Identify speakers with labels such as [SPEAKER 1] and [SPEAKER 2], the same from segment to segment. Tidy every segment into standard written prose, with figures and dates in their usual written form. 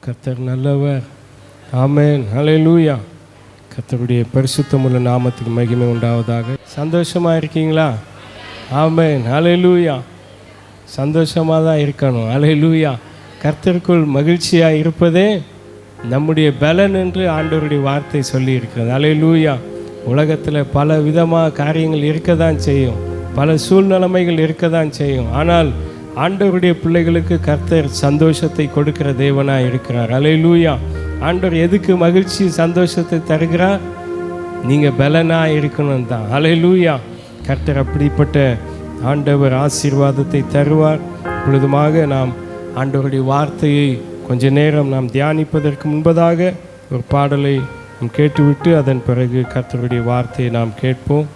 [SPEAKER 1] கர்த்தர் நல்லவர். ஆமென், ஹல்லேலூயா. கர்த்தருடைய பரிசுத்தமுள்ள நாமத்துக்கு மகிமை உண்டாவதாக. சந்தோஷமாக இருக்கீங்களா? ஆமென், ஹல்லேலூயா. சந்தோஷமாக தான் இருக்கணும். ஹல்லேலூயா. கர்த்தருக்குள் மகிழ்ச்சியாக இருப்பதே நம்முடைய பலன் என்று ஆண்டவருடைய வார்த்தை சொல்லி இருக்கிறது. ஹல்லேலூயா. உலகத்தில் பல விதமாக காரியங்கள் இருக்க தான் செய்யும், பல சூழ்நிலைமைகள் இருக்க தான் செய்யும். ஆனால் ஆண்டவருடைய பிள்ளைகளுக்கு கர்த்தர் சந்தோஷத்தை கொடுக்கிற தேவனாக இருக்கிறார். ஹல்லேலூயா. ஆண்டவர் எதுக்கு மகிழ்ச்சி சந்தோஷத்தை தருகிறார்? நீங்கள் பலனாக இருக்கணும் தான். ஹல்லேலூயா. கர்த்தர் அப்படிப்பட்ட ஆண்டவர் ஆசீர்வாதத்தை தருவார். பொழுதுமாக நாம் ஆண்டவருடைய வார்த்தையை கொஞ்ச நேரம் நாம் தியானிப்பதற்கு முன்பதாக ஒரு பாடலை நாம் கேட்டுவிட்டு அதன் பிறகு கர்த்தருடைய வார்த்தையை நாம் கேட்போம்.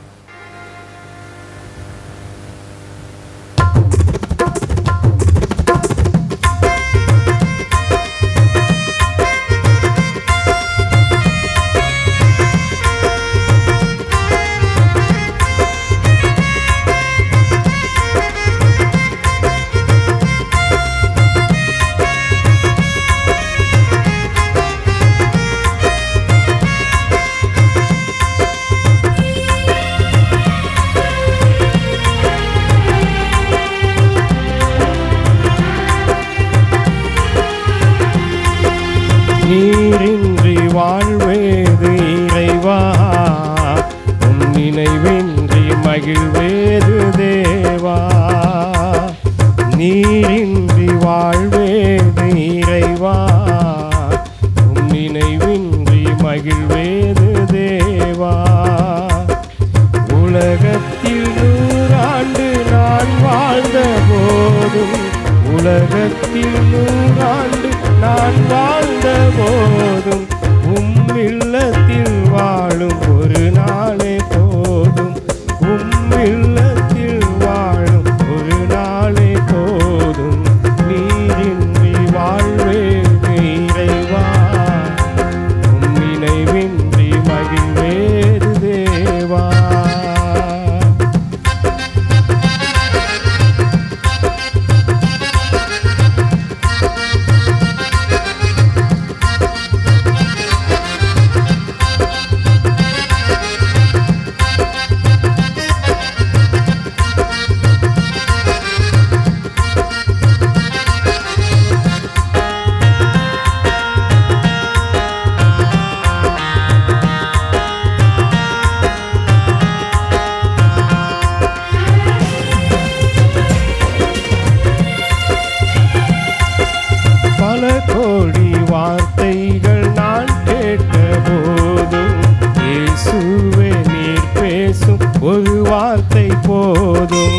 [SPEAKER 1] நீரின்றி வாழ்வேது இறைவா, உன் நினைவின்றி மகிழ்வேது தேவா. நீரின்றி வாழ்வேது இறைவா, உன் நினைவின்றி மகிழ்வேது தேவா. உலகத்தில் 100 ஆண்டு நான் வாழ்ந்த போதும், உலகத்தில் 100 ஆண்டு நான் வாழ்ந்த போதும், இல்லத்தில் வாழும் ஒரு நாளே போதும், இல்லத்தில் வாழும் ஒரு நாளே போதும். நீரின்றி வாழ்வேது இறைவா, உன் நினைவின்றி மகிழ்வேது தேவா. பல கோடி வார்த்தைகள் நான் கேட்ட போதும், இயேசுவே நீர் பேசும் ஒரு வார்த்தை போதும்.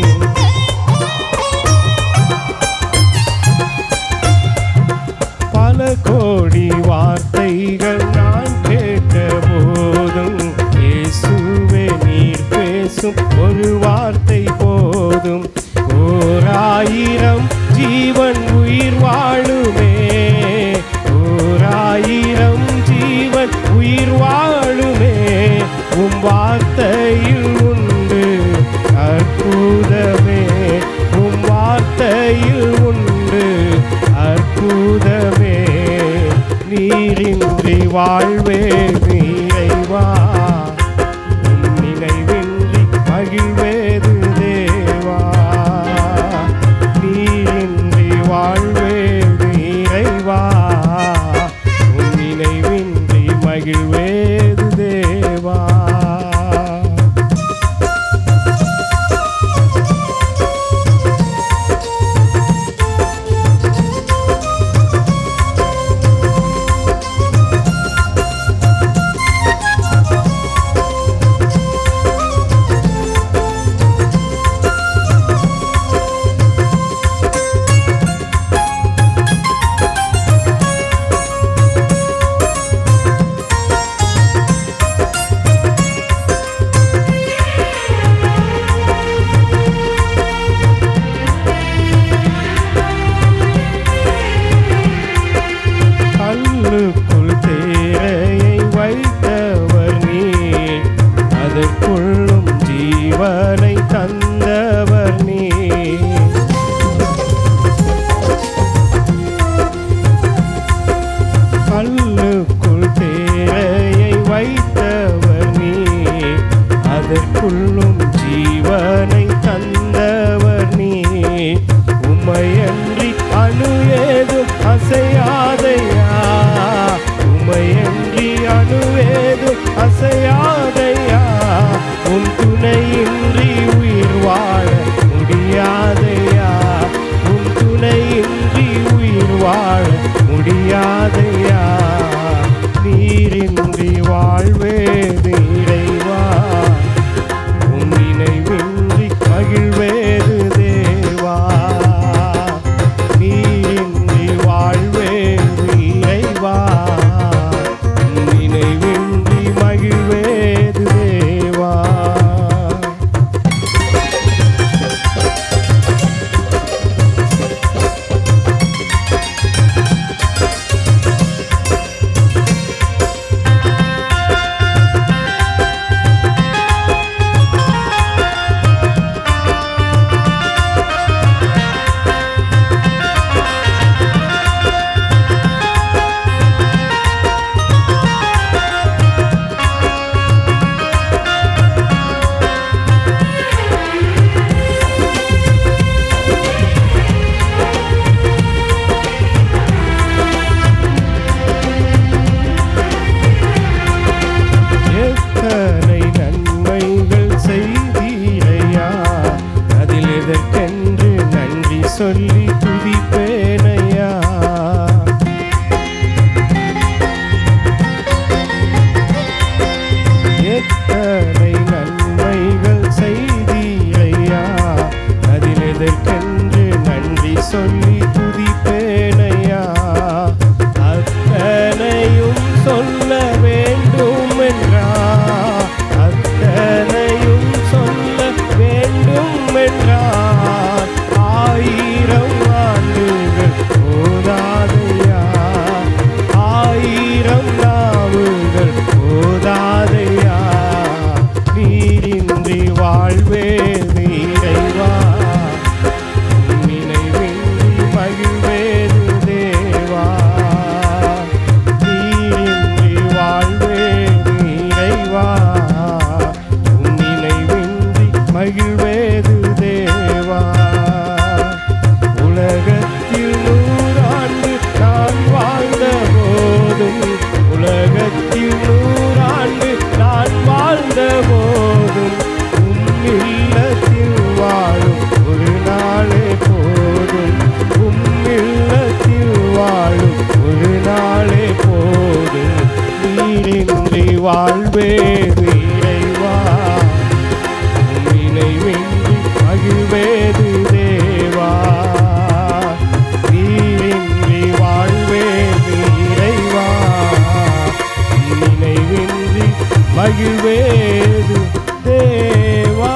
[SPEAKER 1] பல கோடி வார்த்தைகள் நான் கேட்ட போதும், இயேசுவே நீர் பேசும் ஒரு வார்த்தை போதும். 1000 ஜீவன் உயிர் வாழுமே, 1000 ஜீவன் உயிர் வாழுமே, உம் வார்த்தையில் உண்டு அற்புதமே, உம் வார்த்தையில் உண்டு அற்புதமே. நீரின்றி வாழ்வேது இறைவா, உன் நினைவின்றி மகிழ்வேது தேவா. நீரின்றி வாழ்வேது இறைவா, உன் நினைவின்றி மகிழ்வேது தேவா. முடியாதையா, நீரின்றி வாழ்வேது இறைவா, உன் நினைவின்றி மகிழ்வேது தேவா, நீரின்றி வாழ்வேது இறைவா, உன் நினைவின்றி மகிழ்வேது தேவா. எத்தனை நன்மைகள் செய்தீரையா, அதில் எதற்கென்று நன்றி சொல்லி துதிப்பேனையா. எத்தனை நன்மைகள் செய்தீரையா, அதில் எதற்கென்று நன்றி சொல்லி துதிப்பேனையா. அத்தனையும் சொல்ல வேண்டும் என்றார், அத்தனையும் சொல்ல வேண்டும் என்றார், ஆயிரம் ஆண்டுகள் போதாதையா, ஆயிரம் நாவுகள் போதாதையா, நீரின்றி வாழ்வேது இறைவா, உன் நினைவின்றி மகிழ்வேது தேவா, நீரின்றி வாழ்வேது இறைவா, உன் நினைவின்றி மகிழ்வேது தேவா. உலகத்தில் 100 ஆண்டு நான் வாழ்ந்த போதும், உலகத்தில் 100 ஆண்டு நான் வாழ்ந்த போதும், உம் இல்லத்தில் வாழும் ஒரு நாளே போதும், உம் இல்லத்தில் வாழும் ஒரு நாளே போதும், நீரின்றி வாழ்வேது இறைவா, உன் நினைவின்றி மகிழ்வேது தேவா, நீரின்றி வாழ்வேது இறைவா, உன் நினைவின்றி மகிழ்வேது தேவா.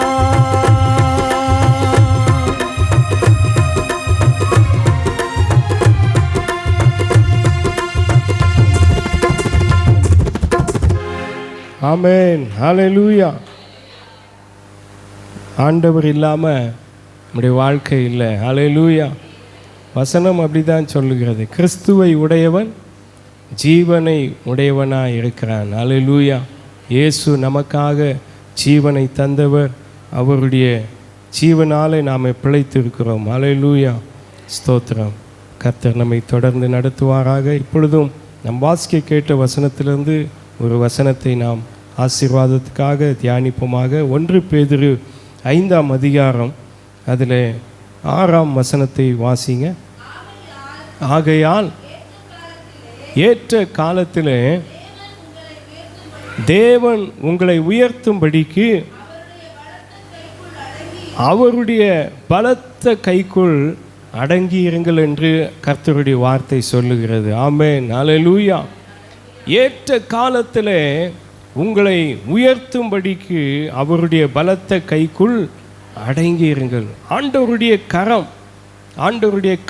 [SPEAKER 1] ஆமென், ஹல்லேலூயா. ஆண்டவர் இல்லாமல் நம்முடைய வாழ்க்கை இல்லை. ஹல்லேலூயா. வசனம் அப்படிதான் சொல்லுகிறது. கிறிஸ்துவை உடையவன் ஜீவனை உடையவனாய் இருக்கிறான். ஹல்லேலூயா. இயேசு நமக்காக ஜீவனை தந்தவர். அவருடைய ஜீவனாலே நாம் பிழைத்து இருக்கிறோம். ஹல்லேலூயா. ஸ்தோத்திரம். கர்த்தர் நம்மை தொடர்ந்து நடத்துவாராக. இப்பொழுதும் நம் வாசிக்க கேட்ட வசனத்திலிருந்து ஒரு வசனத்தை நாம் ஆசீர்வாதத்துக்காக தியானிப்போமாக. 1 பேதுரு 5ஆம் அதிகாரம் அதில் 6ஆம் வசனத்தை வாசிங்க. ஆகையால் ஏற்ற காலத்திலே தேவன் உங்களை உயர்த்தும்படிக்கு அவருடைய பலத்த கைக்குள் அடங்கியிருங்கள் என்று கர்த்தருடைய வார்த்தை சொல்லுகிறது. ஆமென், ஹல்லேலூயா. ஏற்ற காலத்தில் உங்களை உயர்த்தும்படிக்கு அவருடைய பலத்த கைக்குள் அடங்கியிருங்கள். ஆண்டவருடைய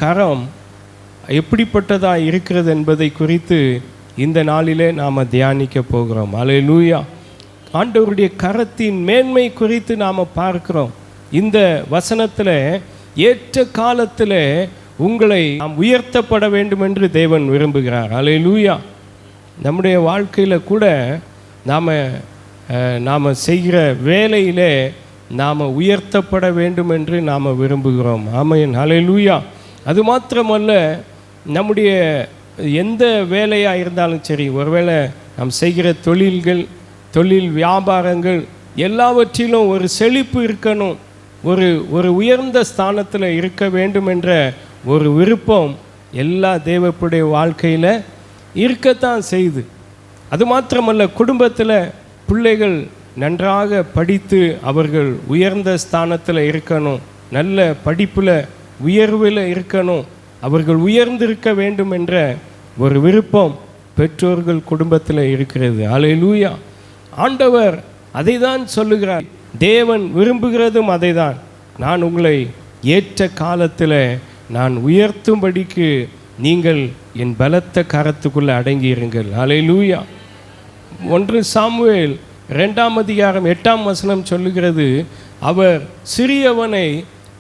[SPEAKER 1] கரம் எப்படிப்பட்டதாக இருக்கிறது என்பதை குறித்து இந்த நாளிலே நாம் தியானிக்க போகிறோம். ஹல்லேலூயா. ஆண்டவருடைய கரத்தின் மேன்மை குறித்து நாம் பார்க்கிறோம். இந்த வசனத்தில் ஏற்ற காலத்தில் உங்களை நாம் உயர்த்தப்பட வேண்டும் என்று தேவன் விரும்புகிறார். ஹல்லேலூயா. நம்முடைய வாழ்க்கையில் கூட நாம் செய்கிற வேலையிலே நாம் உயர்த்தப்பட வேண்டும் என்று நாம் விரும்புகிறோம். ஆமென், ஹல்லேலூயா. அது மாத்திரமல்ல, நம்முடைய எந்த வேலையாக இருந்தாலும் சரி, ஒருவேளை நாம் செய்கிற தொழில் வியாபாரங்கள் எல்லாவற்றிலும் ஒரு செழிப்பு இருக்கணும், ஒரு உயர்ந்த ஸ்தானத்தில் இருக்க வேண்டும் என்ற ஒரு விருப்பம் எல்லா தேவப்புடைய வாழ்க்கையில் இருக்கத்தான் செய்யுது. அது மாத்திரமல்ல, குடும்பத்தில் பிள்ளைகள் நன்றாக படித்து அவர்கள் உயர்ந்த ஸ்தானத்தில் இருக்கணும், நல்ல படிப்பில் உயர்வில் இருக்கணும், அவர்கள் உயர்ந்திருக்க வேண்டும் என்ற ஒரு விருப்பம் பெற்றோர்கள் குடும்பத்தில் இருக்கிறது. அல்லேலூயா. ஆண்டவர் அதை தான் சொல்லுகிறார். தேவன் விரும்புகிறதும் அதை தான். நான் உங்களை ஏற்ற காலத்தில் நான் உயர்த்தும்படிக்கு நீங்கள் என் பலத்த கரத்துக்குள்ளே அடங்கியிருங்கள். அல்லேலூயா. 1 சாமுவேல் 2ஆம் அதிகாரம் 8ஆம் வசனம் சொல்லுகிறது, அவர் சிறியவனை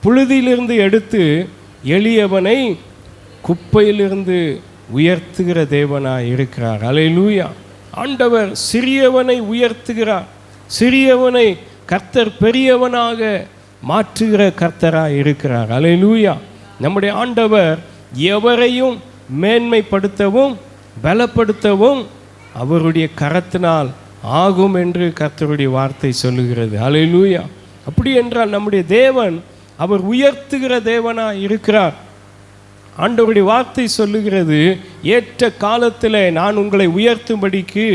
[SPEAKER 1] புழுதியிலிருந்து எடுத்து எளியவனை குப்பையிலிருந்து உயர்த்துகிற தேவனாய் இருக்கிறார். அல்லேலூயா. ஆண்டவர் சிறியவனை உயர்த்துகிறார். சிறியவனை கர்த்தர் பெரியவனாக மாற்றுகிற கர்த்தராய் இருக்கிறார். அல்லேலூயா. நம்முடைய ஆண்டவர் எவரையும் மேன்மைப்படுத்தவும் பலப்படுத்தவும் அவருடைய கரத்தினால் ஆகும் என்று கர்த்தருடைய வார்த்தை சொல்லுகிறது. அல்லேலூயா. அப்படி என்றால் நம்முடைய தேவன் அவர் உயர்த்துகிற தேவனாய் இருக்கிறார். ஆண்டவருடைய வார்த்தை சொல்லுகிறது, ஏற்ற காலத்தில் நான் உங்களை உயர்த்தும்படிக்கு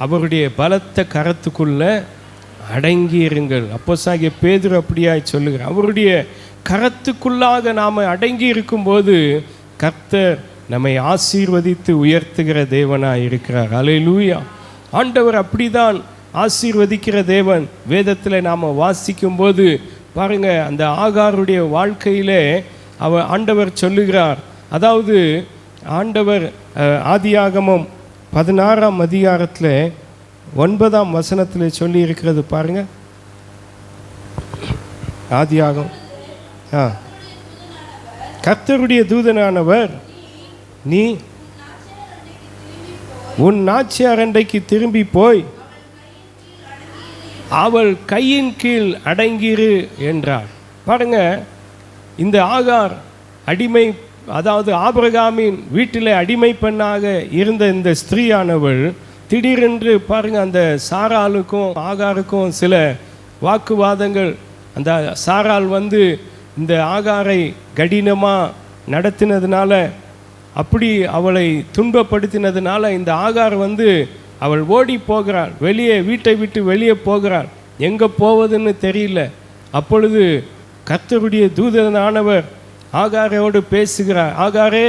[SPEAKER 1] அவருடைய பலத்த கரத்துக்குள்ள அடங்கியிருங்கள். அப்போஸ்தலனாகிய பேதுரு அப்படியாய் சொல்லுகிறார். அவருடைய கரத்துக்குள்ளாக நாம் அடங்கி இருக்கும்போது கர்த்தர் நம்மை ஆசீர்வதித்து உயர்த்துகிற தேவனாய் இருக்கிறார். அல்லேலூயா. ஆண்டவர் அப்படிதான் ஆசீர்வதிக்கிற தேவன். வேதத்தில் நாம் வாசிக்கும்போது பாருங்கள், அந்த ஆகாருடைய வாழ்க்கையிலே ஆண்டவர் சொல்லுகிறார். அதாவது ஆண்டவர் ஆதியாகமம் 16ஆம் அதிகாரத்தில் 9ஆம் வசனத்தில் சொல்லி இருக்கிறது பாருங்கள். ஆதியாகம் கர்த்தருடைய தூதனானவர், நீ உன் நாச்சியார் அண்டைக்கு திரும்பி போய் அவள் கையின் கீழ் அடங்கிரு என்றார். பாருங்க, இந்த ஆகார் அடிமை, அதாவது ஆபிரகாமின் வீட்டில் அடிமை பெண்ணாக இருந்த இந்த ஸ்திரீயானவள் திடீரென்று பாருங்க, அந்த சாராளுக்கும் ஆகாருக்கும் சில வாக்குவாதங்கள். அந்த சாராள் இந்த ஆகாரை கடினமாக நடத்தினதுனால, அப்படி அவளை துன்பப்படுத்தினதுனால இந்த ஆகார் அவள் ஓடி போகிறாள், வெளியே வீட்டை விட்டு வெளியே போகிறாள். எங்கே போவதுன்னு தெரியல. அப்பொழுது கர்த்தருடைய தூதனானவர் ஆகாரோடு பேசுகிறார். ஆகாரே,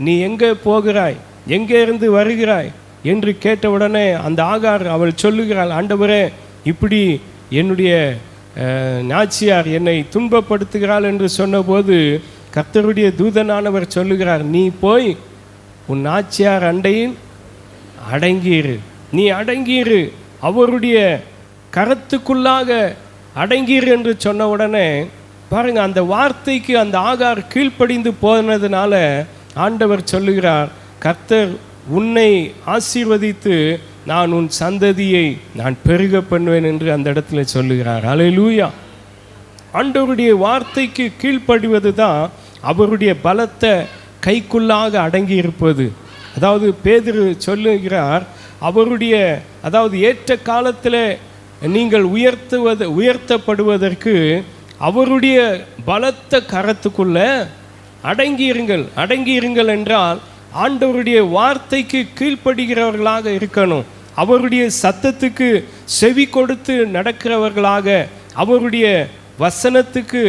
[SPEAKER 1] நீ எங்கே போகிறாய், எங்கே இருந்து வருகிறாய் என்று கேட்டவுடனே அந்த ஆகார் அவள் சொல்லுகிறாள், ஆண்டவரே, இப்படி என்னுடைய நாச்சியார் என்னை துன்பப்படுத்துகிறாள் என்று சொன்னபோது கர்த்தருடைய தூதனானவர் சொல்லுகிறார், நீ போய் உன் நாச்சியார் அண்டையில் அடங்கியிரு, நீ அடங்கியிரு, அவருடைய கரத்துக்குள்ளாக அடங்கியிரு என்று சொன்ன உடனே பாருங்கள், அந்த வார்த்தைக்கு அந்த ஆகார் கீழ்ப்படிந்து போனதுனால ஆண்டவர் சொல்லுகிறார், கர்த்தர் உன்னை ஆசீர்வதித்து நான் உன் சந்ததியை நான் பெருக பண்ணுவேன் என்று அந்த இடத்துல சொல்லுகிறார். அல்லேலூயா. ஆண்டவருடைய வார்த்தைக்கு கீழ்ப்படிவது தான் அவருடைய பலத்த கைக்குள்ளாக அடங்கி இருப்பது. அதாவது பேதுரு சொல்லுகிறார், அவருடைய, அதாவது ஏற்ற காலத்தில் நீங்கள் உயர்த்தப்படுவதற்கு அவருடைய பலத்த கரத்துக்குள்ள அடங்கியிருங்கள். அடங்கியிருங்கள் என்றால் ஆண்டவருடைய வார்த்தைக்கு கீழ்ப்படுகிறவர்களாக இருக்கணும், அவருடைய சத்தத்துக்கு செவி கொடுத்து நடக்கிறவர்களாக, அவருடைய வசனத்துக்கு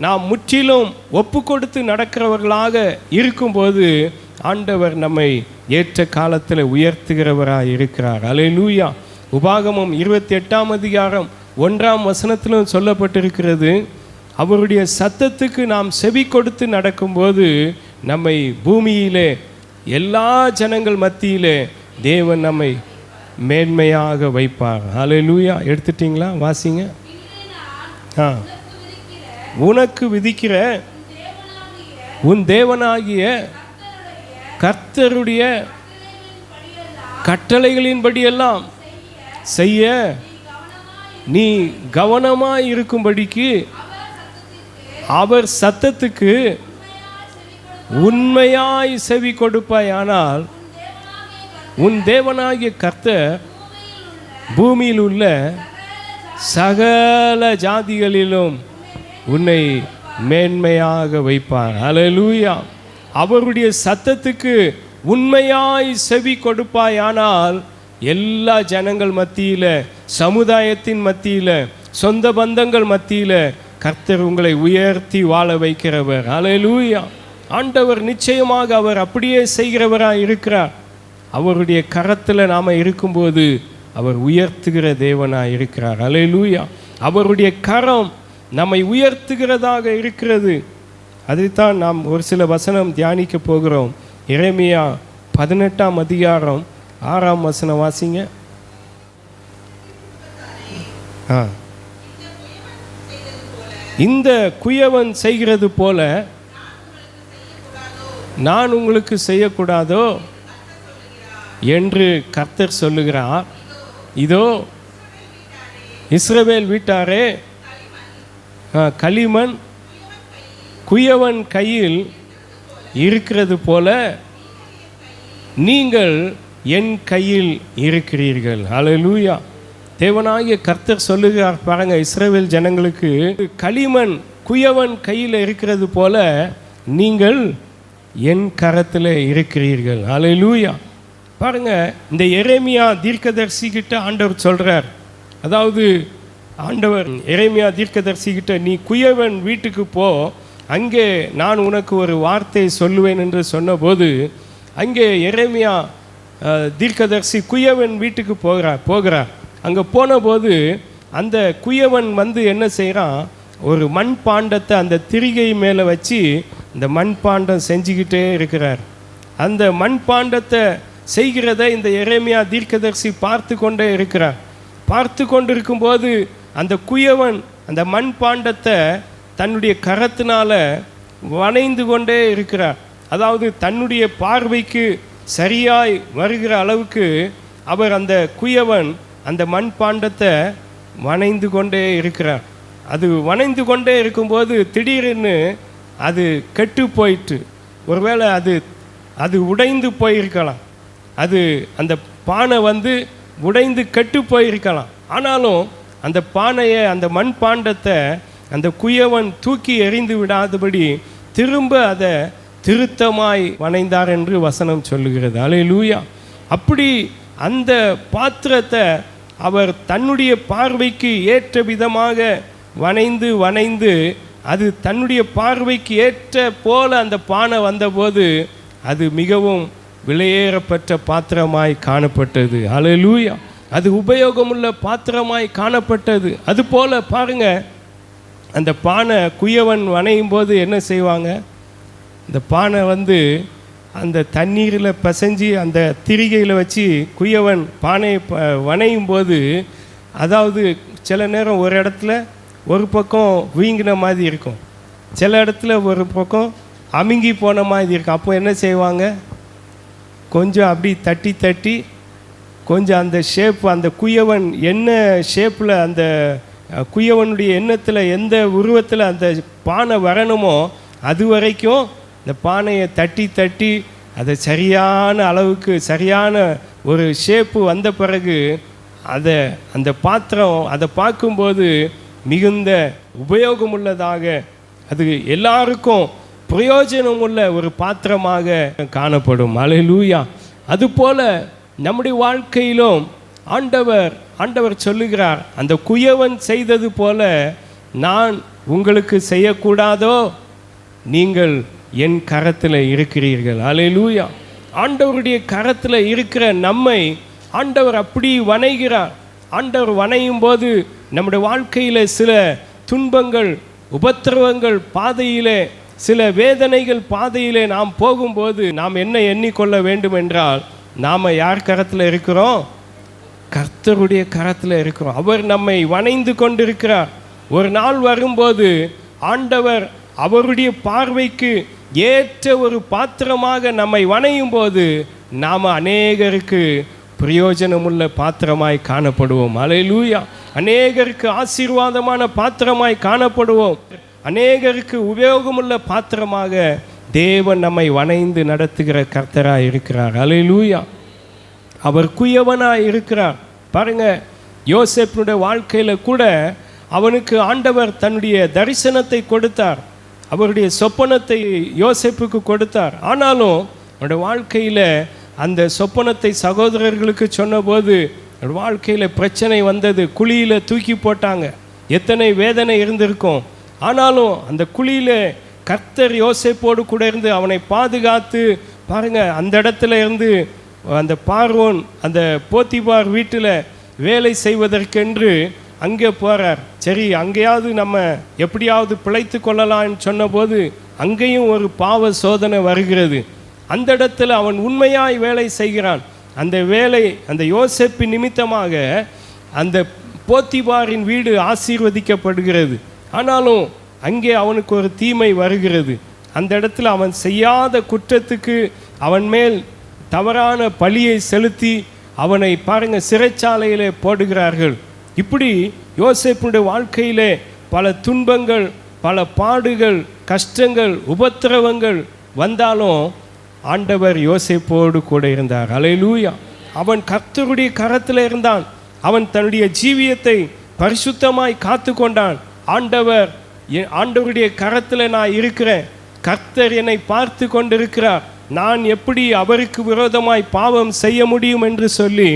[SPEAKER 1] நாம் முற்றிலும் ஒப்பு கொடுத்து நடக்கிறவர்களாக இருக்கும்போது ஆண்டவர் நம்மை ஏற்ற காலத்தில் உயர்த்துகிறவராக இருக்கிறார். அல்லேலூயா. உபாகமம் 28ஆம் அதிகாரம் 1ஆம் வசனத்திலும் சொல்லப்பட்டிருக்கிறது, அவருடைய சத்தத்துக்கு நாம் செவி கொடுத்து நடக்கும்போது நம்மை பூமியிலே எல்லா ஜனங்கள் மத்தியிலே தேவன் நம்மை மேன்மையாக வைப்பார். அல்லேலூயா. எடுத்துட்டிங்களா? வாசிங்க. உனக்கு விதிக்கிற உன் தேவனாகிய கர்த்தருடைய கட்டளைகளின்படியெல்லாம் செய்ய நீ கவனமாய் இருக்கும்படிக்கு அவர் சத்தத்துக்கு உண்மையாய் செவி கொடுப்பாயானால் உன் தேவனாகிய கர்த்தர் பூமியில் உள்ள சகல ஜாதிகளிலும் உன்னை மேன்மையாக வைப்பார். அல்லேலூயா. அவருடைய சத்தத்துக்கு உண்மையாய் செவி கொடுப்பாயானால் எல்லா ஜனங்கள் மத்தியில், சமுதாயத்தின் மத்தியில், சொந்த பந்தங்கள் மத்தியில் கர்த்தர் உங்களை உயர்த்தி வாழ வைக்கிறவர். அல்லேலூயா. ஆண்டவர் நிச்சயமாக அவர் அப்படியே செய்கிறவராக இருக்கிறார். அவருடைய கரத்தில் நாம் இருக்கும்போது அவர் உயர்த்துகிற தேவனாக இருக்கிறார். அல்லேலூயா. அவருடைய கரம் நம்மை உயர்த்துகிறதாக இருக்கிறது. அதைத்தான் நாம் ஒரு சில வசனம் தியானிக்க போகிறோம். எரேமியா 18ஆம் அதிகாரம் 6ஆம் வசனம் வாசிங்க. இந்த குயவன் செய்கிறது போல நான் உங்களுக்கு செய்யக்கூடாதோ என்று கர்த்தர் சொல்லுகிறார். இதோ இஸ்ரவேல் வீட்டாரே, களிமண் குயவன் கையில் இருக்கிறது போல நீங்கள் என் கையில் இருக்கிறீர்கள். அல்லேலூயா. தேவனாகிய கர்த்தர் சொல்லுகிறார் பாருங்க, இஸ்ரவேல் ஜனங்களுக்கு, களிமண் குயவன் கையில் இருக்கிறது போல நீங்கள் என் கரத்தில் இருக்கிறீர்கள். அல்லேலூயா. பாருங்க, இந்த எரேமியா தீர்க்கதரிசி கிட்ட ஆண்டவர் சொல்றார். அதாவது ஆண்டவர் எரேமியா தீர்க்கதரிசி கிட்ட, நீ குயவன் வீட்டுக்கு போ, அங்கே நான் உனக்கு ஒரு வார்த்தை சொல்லுவேன் என்று சொன்னபோது, அங்கே எரேமியா தீர்க்கதரிசி குயவன் வீட்டுக்கு போகிறார். அங்கே போனபோது அந்த குயவன் வந்து என்ன செய்கிறான், ஒரு மண்பாண்டத்தை அந்த திரிகை மேலே வச்சு இந்த மண்பாண்டம் செஞ்சுக்கிட்டே இருக்கிறார். அந்த மண்பாண்டத்தை செய்கிறத இந்த எரேமியா தீர்க்கதரிசி பார்த்து கொண்டே இருக்கிறார். பார்த்து கொண்டிருக்கும்போது அந்த குயவன் அந்த மண்பாண்டத்தை தன்னுடைய கரத்தினால வணைந்து கொண்டே இருக்கிறார். அதாவது தன்னுடைய பார்வைக்கு சரியாய் வருகிற அளவுக்கு அவர், அந்த குயவன் அந்த மண்பாண்டத்தை வணைந்து கொண்டே இருக்கிறார். அது வணைந்து கொண்டே இருக்கும்போது திடீரென்னு அது கெட்டு போயிட்டு, ஒருவேளை அது உடைந்து போயிருக்கலாம். அது அந்த பானை வந்து உடைந்து கெட்டு போயிருக்கலாம். ஆனாலும் அந்த பானையை, அந்த மண்பாண்டத்தை அந்த குயவன் தூக்கி எறிந்து விடாதபடி திரும்ப அதை திருத்தமாய் வணைந்தார் என்று வசனம் சொல்லுகிறது. அல்லேலூயா. அப்படி அந்த பாத்திரத்தை அவர் தன்னுடைய பார்வைக்கு ஏற்ற விதமாக வணைந்து அது தன்னுடைய பார்வைக்கு ஏற்ற போல அந்த பானை வந்தபோது அது மிகவும் விலையேறப்பட்ட பாத்திரமாய் காணப்பட்டது. அல்லேலூயா. அது உபயோகமுள்ள பாத்திரமாய் காணப்பட்டது. அதுபோல் பாருங்க, அந்த பானை குயவன் வணையும் போது என்ன செய்வாங்க, இந்த பானை வந்து அந்த தண்ணீரில் பசைஞ்சு அந்த திரிகையில் வச்சு குயவன் பானையை வணையும் போது, அதாவது சில நேரம் ஒரு இடத்துல ஒரு பக்கம் வீங்கின மாதிரி இருக்கும், சில இடத்துல ஒரு பக்கம் அமுங்கி போன மாதிரி இருக்கும். அப்போ என்ன செய்வாங்க, கொஞ்சம் அப்படி தட்டி கொஞ்சம் அந்த ஷேப், அந்த குயவன் என்ன ஷேப்பில், அந்த குயவனுடைய எண்ணத்தில் எந்த உருவத்தில் அந்த பானை வரணுமோ அது வரைக்கும் இந்த பானையை தட்டி அதை சரியான அளவுக்கு, சரியான ஒரு ஷேப்பு வந்த பிறகு அந்த பாத்திரம் அதை பார்க்கும்போது மிகுந்த உபயோகமுள்ளதாக, அது எல்லாருக்கும் பிரயோஜனமுள்ள ஒரு பாத்திரமாக காணப்படும். அல்லேலூயா. அதுபோல் நம்முடைய வாழ்க்கையிலும் ஆண்டவர் சொல்லுகிறார், அந்த குயவன் செய்தது போல நான் உங்களுக்கு செய்யக்கூடாதோ, நீங்கள் என் கரத்தில் இருக்கிறீர்கள். அல்லேலூயா. ஆண்டவருடைய கரத்தில் இருக்கிற நம்மை ஆண்டவர் அப்படி வணைகிறார். ஆண்டவர் வணையும் போது நம்முடைய வாழ்க்கையில் சில துன்பங்கள், உபத்திரவங்கள் பாதையிலே, சில வேதனைகள் பாதையிலே நாம் போகும்போது நாம் என்ன எண்ணிக்கொள்ள வேண்டும் என்றால், நாம் யார் கரத்தில் இருக்கிறோம், கர்த்தருடைய கரத்தில் இருக்கிறோம். அவர் நம்மை வணைந்து கொண்டிருக்கிறார். ஒரு நாள் வரும்போது ஆண்டவர் அவருடைய பார்வைக்கு ஏற்ற ஒரு பாத்திரமாக நம்மை வணையும் போது நாம் அநேகருக்கு பிரயோஜனமுள்ள பாத்திரமாய் காணப்படுவோம். அல்லேலூயா. அநேகருக்கு ஆசீர்வாதமான பாத்திரமாய் காணப்படுவோம். அநேகருக்கு உபயோகமுள்ள பாத்திரமாக தேவன் நம்மை வணைந்து நடத்துகிற கர்த்தராய் இருக்கிறார். அல்லேலூயா. அவர் குயவனாய் இருக்கிறார். பாருங்க, யோசேப்பினுடைய வாழ்க்கையில் கூட அவனுக்கு ஆண்டவர் தன்னுடைய தரிசனத்தை கொடுத்தார். அவருடைய சொப்பனத்தை யோசேப்புக்கு கொடுத்தார். ஆனாலும் அவருடைய வாழ்க்கையில் அந்த சொப்பனத்தை சகோதரர்களுக்கு சொன்னபோது வாழ்க்கையில் பிரச்சனை வந்தது. குழியில் தூக்கி போட்டாங்க. எத்தனை வேதனை இருந்திருக்கும். ஆனாலும் அந்த குழியில் கர்த்தர் யோசேப்போடு கூட இருந்து அவனை பாதுகாத்து பாருங்கள், அந்த இடத்துல இருந்து அந்த பார்வோன் அந்த போத்திபார் வீட்டில் வேலை செய்வதற்கென்று அங்கே போகிறார். சரி, அங்கேயாவது நம்ம எப்படியாவது பிழைத்து கொள்ளலாம்னு சொன்னபோது அங்கேயும் ஒரு பாவ சோதனை வருகிறது. அந்த இடத்துல அவன் உண்மையாய் வேலை செய்கிறான். அந்த வேலை அந்த யோசேப்பின் நிமித்தமாக அந்த போத்திபாரின் வீடு ஆசீர்வதிக்கப்படுகிறது. ஆனாலும் அங்கே அவனுக்கு ஒரு தீமை வருகிறது. அந்த இடத்துல அவன் செய்யாத குற்றத்துக்கு அவன் மேல் தவறான பழியை செலுத்தி அவனை பாருங்கள் சிறைச்சாலையிலே போடுகிறார்கள். இப்படி யோசேப்புடைய வாழ்க்கையிலே பல துன்பங்கள், பல பாடுகள், கஷ்டங்கள், உபத்திரவங்கள் வந்தாலும் ஆண்டவர் யோசேப்போடு கூட இருந்தார். அல்லேலூயா. அவன் கர்த்தருடைய கரத்தில் இருந்தான். அவன் தன்னுடைய ஜீவியத்தை பரிசுத்தமாய் காத்து கொண்டான். ஆண்டவருடைய கரத்தில் நான் இருக்கிறேன், கர்த்தர் என்னை பார்த்து கொண்டிருக்கிறார், நான் எப்படி அவருக்கு விரோதமாய் பாவம் செய்ய முடியும் என்று சொல்லி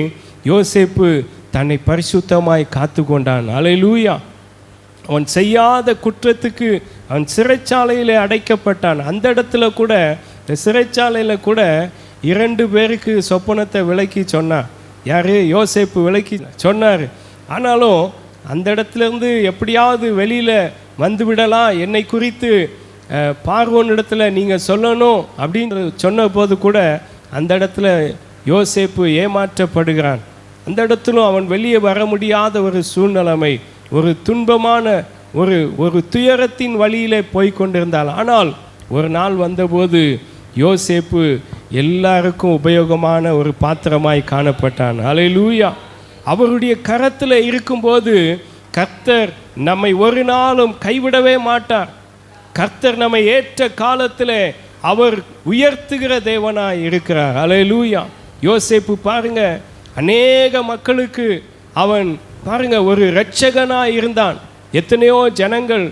[SPEAKER 1] யோசேப்பு தன்னை பரிசுத்தமாய் காத்து கொண்டான். அல்லேலூயா. அவன் செய்யாத குற்றத்துக்கு அவன் சிறைச்சாலையில் அடைக்கப்பட்டான். அந்த இடத்துல கூட, இந்த சிறைச்சாலையில் கூட 2 பேருக்கு சொப்பனத்தை விளக்கி சொன்னார். யார்? யோசேப்பு விளக்கி சொன்னார். ஆனாலும் அந்த இடத்துலேருந்து எப்படியாவது வெளியில் வந்து விடலாம், என்னை குறித்து பார்வோன் இடத்துல நீங்கள் சொல்லணும் அப்படின்னு சொன்ன போது கூட அந்த இடத்துல யோசேப்பு ஏமாற்றப்படுகிறான். அந்த இடத்துலும் அவன் வெளியே வர முடியாத ஒரு சூழ்நிலைமை, ஒரு துன்பமான ஒரு துயரத்தின் வழியிலே போய்கொண்டிருந்தாள். ஆனால் ஒரு நாள் வந்தபோது யோசேப்பு எல்லாருக்கும் உபயோகமான ஒரு பாத்திரமாய் காணப்பட்டான். அல்லேலூயா. அவருடைய கரத்தில் இருக்கும்போது கர்த்தர் நம்மை ஒரு நாளும் கைவிடவே மாட்டார். கர்த்தர் நம்மை ஏற்ற காலத்தில் அவர் உயர்த்துகிற தேவனாய் இருக்கிறார். அல்லேலூயா. யோசேப்பு பாருங்க, அநேக மக்களுக்கு அவன் பாருங்க ஒரு இரட்சகனாய் இருந்தான். எத்தனையோ ஜனங்கள்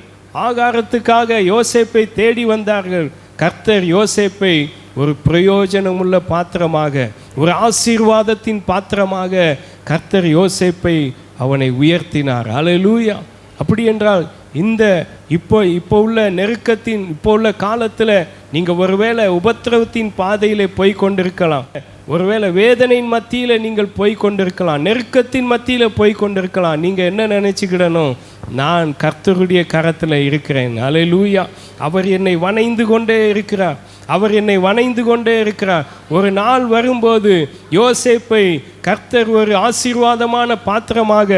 [SPEAKER 1] ஆகாரத்துக்காக யோசேப்பை தேடி வந்தார்கள். கர்த்தர் யோசேப்பை ஒரு பிரயோஜனமுள்ள பாத்திரமாக, ஒரு ஆசீர்வாதத்தின் பாத்திரமாக கர்த்தர் யோசேப்பை அவனை உயர்த்தினார். அல்லேலூயா. அப்படி என்றால் இந்த இப்போ உள்ள நெருக்கத்தின், இப்போ உள்ள காலத்தில் நீங்கள் ஒருவேளை உபத்திரவத்தின் பாதையில் போய் கொண்டிருக்கலாம், ஒருவேளை வேதனையின் மத்தியில் நீங்கள் போய் கொண்டிருக்கலாம், நெருக்கத்தின் மத்தியில் போய் கொண்டிருக்கலாம். நீங்கள் என்ன நினச்சிக்கிடணும்? நான் கர்த்தருடைய கரத்தில் இருக்கிறேன். அல்லேலூயா. அவர் என்னை வணைந்து கொண்டே இருக்கிறார், அவர் என்னை வணைந்து கொண்டே இருக்கிறார். ஒரு நாள் வரும்போது யோசேப்பை கர்த்தர் ஒரு ஆசீர்வாதமான பாத்திரமாக,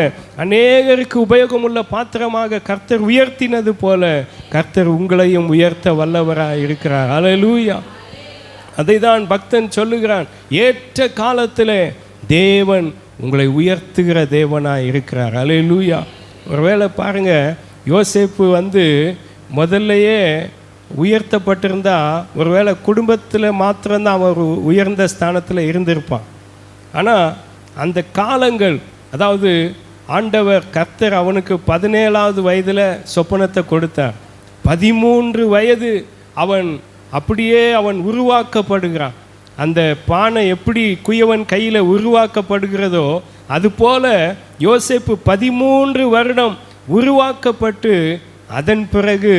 [SPEAKER 1] அநேகருக்கு உபயோகமுள்ள பாத்திரமாக கர்த்தர் உயர்த்தினது போல கர்த்தர் உங்களையும் உயர்த்த வல்லவராக இருக்கிறார். அல்லேலூயா. அதை தான் பக்தன் சொல்லுகிறான், ஏற்ற காலத்தில் தேவன் உங்களை உயர்த்துகிற தேவனாக இருக்கிறார். அல்லேலூயா. ஒருவேளை பாருங்கள், யோசேப்பு முதல்லையே உயர்த்தப்பட்டிருந்தா ஒருவேளை குடும்பத்தில் மாத்திரம்தான் அவர் உயர்ந்த ஸ்தானத்தில் இருந்திருப்பான். ஆனால் அந்த காலங்கள், அதாவது ஆண்டவர் கர்த்தர் அவனுக்கு 17வது வயதில் சொப்பனத்தை கொடுத்தார். 13 வயது அவன் உருவாக்கப்படுகிறான். அந்த பானை எப்படி குயவன் கையில் உருவாக்கப்படுகிறதோ அதுபோல யோசேப்பு 13 வருடம் உருவாக்கப்பட்டு அதன் பிறகு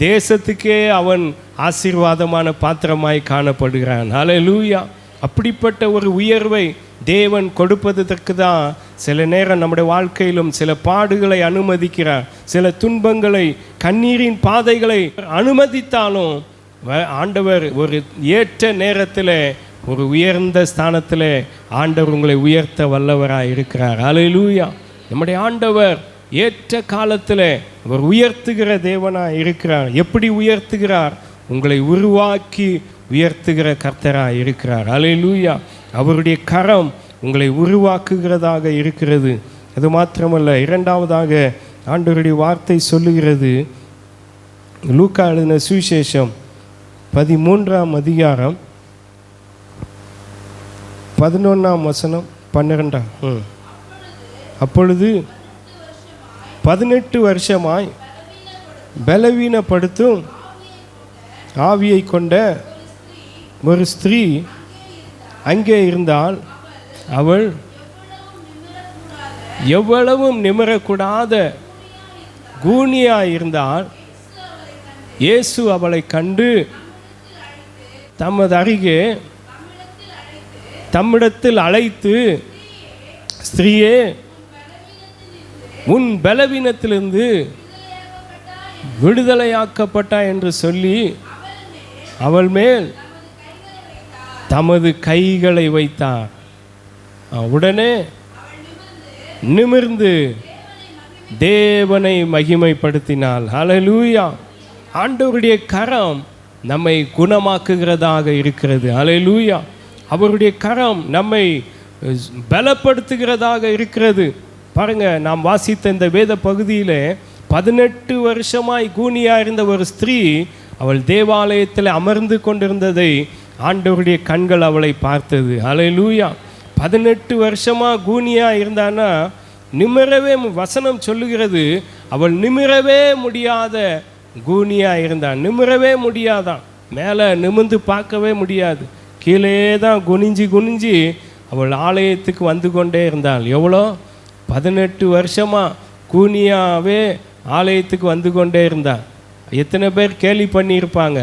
[SPEAKER 1] தேசத்துக்கே அவன் ஆசீர்வாதமான பாத்திரமாய் காணப்படுகிறான். அல்லேலூயா. அப்படிப்பட்ட ஒரு உயர்வை தேவன் கொடுப்பதற்கு தான் சில நேரம் நம்முடைய வாழ்க்கையிலும் சில பாடுகளை அனுமதிக்கிறார், சில துன்பங்களை, கண்ணீரின் பாதைகளை அனுமதித்தாலும் ஆண்டவர் ஒரு ஏற்ற நேரத்தில் ஒரு உயர்ந்த ஸ்தானத்தில் ஆண்டவர் உங்களை உயர்த்த வல்லவராக இருக்கிறார். அல்லேலூயா. நம்முடைய ஆண்டவர் ஏற்ற காலத்தில் அவர் உயர்த்துகிற தேவனாக இருக்கிறார். எப்படி உயர்த்துகிறார்? உங்களை உருவாக்கி உயர்த்துகிற கர்த்தராக இருக்கிறார். அல்லேலூயா. அவருடைய கரம் உங்களை உருவாக்குகிறதாக இருக்கிறது. அது மாத்திரமல்ல, 2வதாக ஆண்டவருடைய வார்த்தை சொல்லுகிறது, லூக்கா எழுதின சுவிசேஷம் 13ஆம் அதிகாரம் 11ஆம் வசனம் 12. அப்பொழுது 18 வருஷமாய் பலவீனப்படுத்தும் ஆவியை கொண்ட ஒரு ஸ்திரீ அங்கே இருந்தால் அவள் எவ்வளவும் நிமிரக்கூடாத கூனியாக இருந்தால் இயேசு அவளை கண்டு தமது அருகே தம்மிடத்தில் அழைத்து, ஸ்திரீயே, உன் பலவீனத்திலிருந்து விடுதலையாக்கப்பட்டா என்று சொல்லி அவள் மேல் தமது கைகளை வைத்தார். உடனே நிமிர்ந்து தேவனை மகிமைப்படுத்தினாள். ஹல்லேலூயா. ஆண்டவருடைய கரம் நம்மை குணமாக்குகிறதாக இருக்கிறது. ஹல்லேலூயா. அவருடைய கரம் நம்மை பலப்படுத்துகிறதாக இருக்கிறது. பாருங்க, நாம் வாசித்த இந்த வேத பகுதியில் 18 வருஷமாய் கூனியாக இருந்த ஒரு ஸ்திரீ அவள் தேவாலயத்தில் அமர்ந்து கொண்டிருந்ததை ஆண்டவருடைய கண்கள் அவளை பார்த்தது. ஹல்லேலூயா. 18 வருஷமாக கூனியாக இருந்தான்னா நிமிரவே, வசனம் சொல்லுகிறது, அவள் நிமிரவே முடியாத கூனியாக இருந்தான். நிமிரவே முடியாதான், மேலே நிமிர்ந்து பார்க்கவே முடியாது, கீழே தான் குனிஞ்சி குனிஞ்சி அவள் ஆலயத்துக்கு வந்து கொண்டே இருந்தாள். எவ்வளோ? 18 வருஷமாக கூனியாவே ஆலயத்துக்கு வந்து கொண்டே இருந்தாள். எத்தனை பேர் கேலி பண்ணியிருப்பாங்க,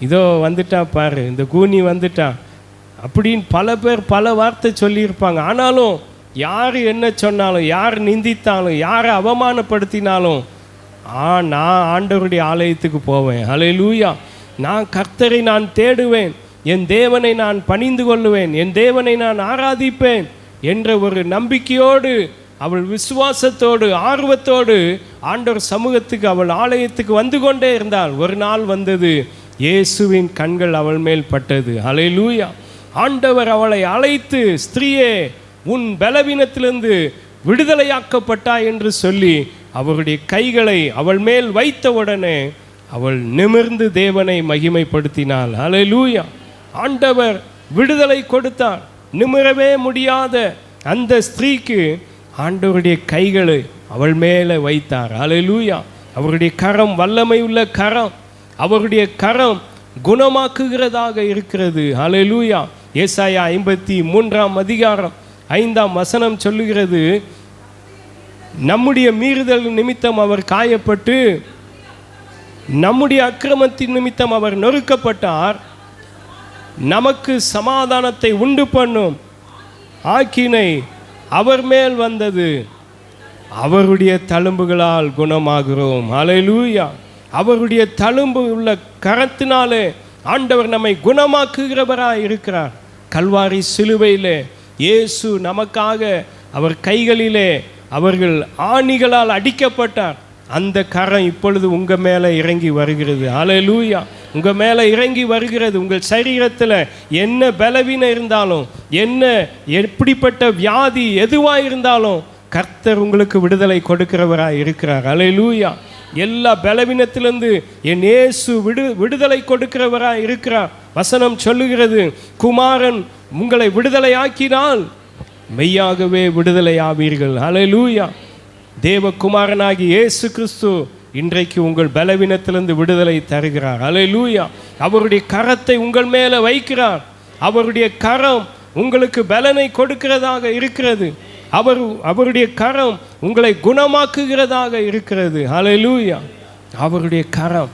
[SPEAKER 1] இதோ வந்துட்டா பாரு, இந்த கூனி வந்துட்டா அப்படின்னு பல பேர் பல வார்த்தை சொல்லியிருப்பாங்க. ஆனாலும் யார் என்ன சொன்னாலும், யார் நிந்தித்தாலும், யாரை அவமானப்படுத்தினாலும் நான் ஆண்டவருடைய ஆலயத்துக்கு போவேன். ஹல்லேலூயா. நான் கர்த்தரை நான் தேடுவேன், என் தேவனை நான் பணிந்து கொள்ளுவேன், என் தேவனை நான் ஆராதிப்பேன் என்ற ஒரு நம்பிக்கையோடு, அவள் விசுவாசத்தோடு, ஆர்வத்தோடு ஆண்டவர் சமூகத்துக்கு, அவள் ஆலயத்துக்கு வந்து கொண்டே இருந்தாள். ஒரு நாள் வந்தது, இயேசுவின் கண்கள் அவள் மேல் பட்டது. ஹல்லேலூயா. ஆண்டவர் அவளை அழைத்து, ஸ்திரீயே, உன் பலவீனத்திலிருந்து விடுதலையாக்கப்பட்டா என்று சொல்லி அவருடைய கைகளை அவள் மேல் வைத்தவுடனே அவள் நிமிர்ந்து தேவனை மகிமைப்படுத்தினாள். ஹல்லேலூயா. ஆண்டவர் விடுதலை கொடுத்தார். நிமிரவே முடியாத அந்த ஸ்திரீக்கு ஆண்டவருடைய கைகளை அவள் மேலே வைத்தார். ஹல்லேலூயா. அவருடைய கரம் வல்லமை உள்ள கரம், அவருடைய கரம் குணமாக்குகிறதாக இருக்கிறது. ஹல்லேலூயா. ஏசாயா 53ஆம் அதிகாரம் 5ஆம் வசனம் சொல்லுகிறது, நம்முடைய மீறுதல் நிமித்தம் அவர் காயப்பட்டு நம்முடைய அக்கிரமத்தின் நிமித்தம் அவர் நொறுக்கப்பட்டார், நமக்கு சமாதானத்தை உண்டு பண்ணும் ஆக்கினை அவர் மேல் வந்தது, அவருடைய தழும்புகளால் குணமாகிறோம். ஹல்லேலூயா. அவருடைய தழும்பு உள்ள கரத்தினாலே ஆண்டவர் நம்மை குணமாக்குகிறவராய் இருக்கிறார். கல்வாரி சிலுவையிலே இயேசு நமக்காக அவர் கைகளிலே அவர்கள் ஆணிகளால் அடிக்கப்பட்டார். அந்த கரம் இப்பொழுது உங்கள் மேலே இறங்கி வருகிறது. ஹல்லேலூயா. உங்கள் மேலே இறங்கி வருகிறது. உங்கள் சரீரத்தில் என்ன பலவீனம் இருந்தாலும், என்ன எப்படிப்பட்ட வியாதி எதுவாக இருந்தாலும் கர்த்தர் உங்களுக்கு விடுதலை கொடுக்கிறவராக இருக்கிறார். ஹல்லேலூயா. எல்லா பலவீனத்திலிருந்து என் இயேசு விடுதலை கொடுக்கிறவராக இருக்கிறார். வசனம் சொல்லுகிறது, குமாரன் உங்களை விடுதலையாக்கினால் மெய்யாகவே விடுதலை ஆவீர்கள். ஹல்லேலூயா. தேவகுமாரனாகி இயேசு கிறிஸ்து இன்றைக்கு உங்கள் பலவீனத்திலிருந்து விடுதலை தருகிறார். ஹல்லேலூயா. அவருடைய கரத்தை உங்கள் மேலே வைக்கிறார். அவருடைய கரம் உங்களுக்கு பலனை கொடுக்கிறதாக இருக்கிறது. அவருடைய கரம் உங்களை குணமாக்குகிறதாக இருக்கிறது. ஹல்லேலூயா. அவருடைய கரம்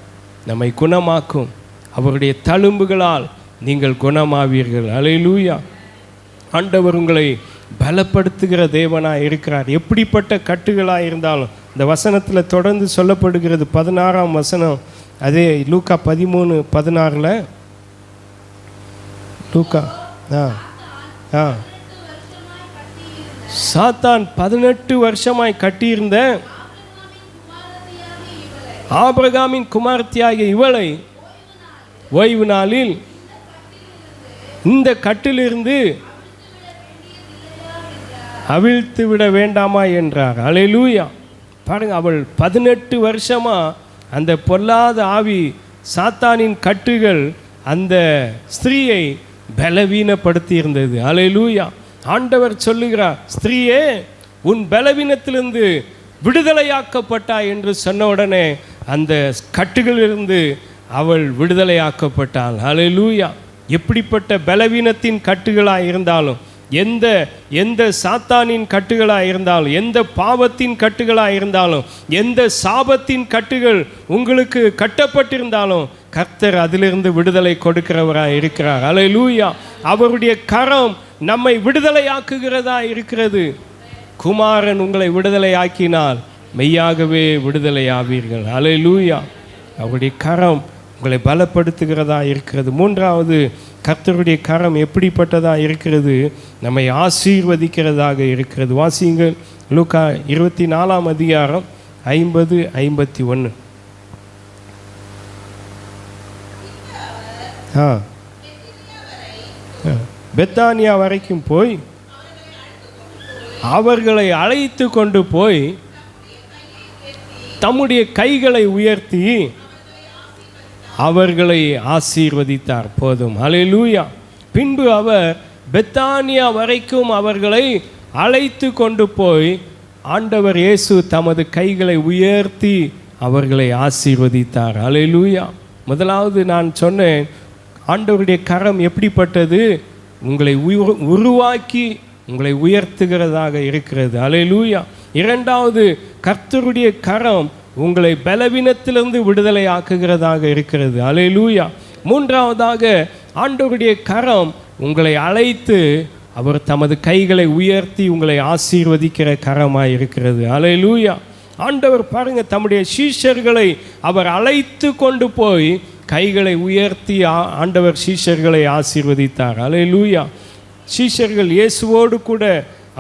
[SPEAKER 1] நம்மை குணமாக்கும். அவருடைய தழும்புகளால் நீங்கள் குணமாவீர்கள். ஹல்லேலூயா. ஆண்டவர் உங்களை பலப்படுத்துகிற தேவனாக இருக்கிறார். எப்படிப்பட்ட கட்டுகளாக இருந்தாலும் இந்த வசனத்தில் தொடர்ந்து சொல்லப்படுகிறது. 16ஆம் வசனம், அதே லூக்கா 13:16 லூக்கா சாத்தான் 18 வருஷமாய் கட்டியிருந்த ஆபிரகாமின் குமாரத்தியாகிய இவளை ஓய்வு நாளில் இந்த கட்டிலிருந்து அவிழ்த்து விட வேண்டாமா என்றார். ஹல்லேலூயா. பாருங்க, அவள் 18 வருஷமாக அந்த பொல்லாத ஆவி, சாத்தானின் கட்டுகள் அந்த ஸ்திரீயை பலவீனப்படுத்தி இருந்தது. ஹல்லேலூயா. ஆண்டவர் சொல்லுகிறார், ஸ்திரீயே, உன் பலவீனத்திலிருந்து விடுதலையாக்கப்பட்டா என்று சொன்ன உடனே அந்த கட்டுகளிலிருந்து அவள் விடுதலையாக்கப்பட்டாள். ஹல்லேலூயா. எப்படிப்பட்ட பலவீனத்தின் கட்டுகளாக இருந்தாலும், எந்த எந்த சாத்தானின் கட்டுகளாக இருந்தாலும், எந்த பாவத்தின் கட்டுகளாக இருந்தாலும், எந்த சாபத்தின் கட்டுகள் உங்களுக்கு கட்டப்பட்டிருந்தாலும் கர்த்தர் அதிலிருந்து விடுதலை கொடுக்கிறவராக இருக்கிறார். ஹல்லேலூயா. அவருடைய கரம் நம்மை விடுதலையாக்குகிறதா இருக்கிறது. குமாரன் உங்களை விடுதலையாக்கினால் மெய்யாகவே விடுதலையாவீர்கள். ஹல்லேலூயா. அவருடைய கரம் உங்களை பலப்படுத்துகிறதா இருக்கிறது. மூன்றாவது, கர்த்தருடைய கரம் எப்படிப்பட்டதா இருக்கிறது? நம்மை ஆசீர்வதிக்கிறதாக இருக்கிறது. வாசியுங்கள் லூக்கா 24ஆம் அதிகாரம் 50-51. பெத்தானியா வரைக்கும் போய் அவர்களை அழைத்து கொண்டு போய் தம்முடைய கைகளை உயர்த்தி அவர்களை ஆசீர்வதித்தார். போதும். ஹல்லேலூயா. பின்பு அவர் பெத்தானியா வரைக்கும் அவர்களை அழைத்து கொண்டு போய் ஆண்டவர் இயேசு தமது கைகளை உயர்த்தி அவர்களை ஆசீர்வதித்தார். ஹல்லேலூயா. முதலாவது நான் சொன்னேன், ஆண்டவருடைய கரம் எப்படிப்பட்டது? உங்களை உருவாக்கி உங்களை உயர்த்துகிறதாக இருக்கிறது. ஹல்லேலூயா. இரண்டாவது, கர்த்தருடைய கரம் உங்களை பலவீனத்திலிருந்து விடுதலை ஆக்குகிறதாக இருக்கிறது. ஹல்லேலூயா. மூன்றாவதாக, ஆண்டவருடைய கரம் உங்களை அழைத்து அவர் தமது கைகளை உயர்த்தி உங்களை ஆசீர்வதிக்கிற கரமாய் இருக்கிறது. ஹல்லேலூயா. ஆண்டவர் பாருங்க, தம்முடைய சீஷர்களை அவர் அழைத்து கொண்டு போய் கைகளை உயர்த்தி ஆண்டவர் சீஷர்களை ஆசீர்வதித்தார். ஹல்லேலூயா. சீஷர்கள் இயேசுவோடு கூட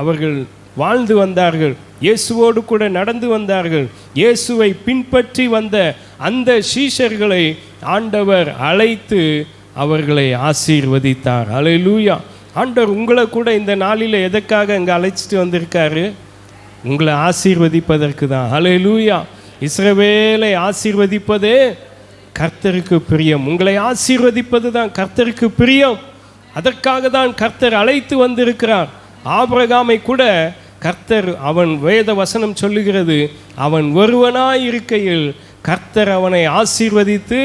[SPEAKER 1] அவர்கள் வாழ்ந்து வந்தார்கள், இயேசுவோடு கூட நடந்து வந்தார்கள். இயேசுவை பின்பற்றி வந்த அந்த சீஷர்களை ஆண்டவர் அழைத்து அவர்களை ஆசீர்வதித்தார். ஹல்லேலூயா. ஆண்டவர் உங்களை கூட இந்த நாளில் எதற்காக இங்கே அழைச்சிட்டு வந்திருக்காரு? உங்களை ஆசீர்வதிப்பதற்கு தான். ஹல்லேலூயா. இஸ்ரவேலை ஆசீர்வதிப்பதே கர்த்தருக்கு பிரியம். உங்களை ஆசீர்வதிப்பது தான் கர்த்தருக்கு பிரியம். அதற்காக தான் கர்த்தர் அழைத்து வந்திருக்கிறார். ஆபிரகாமை கூட கர்த்தர், அவன் வேத வசனம் சொல்லுகிறது, அவன் ஒருவனாய் இருக்கையில் கர்த்தர் அவனை ஆசீர்வதித்து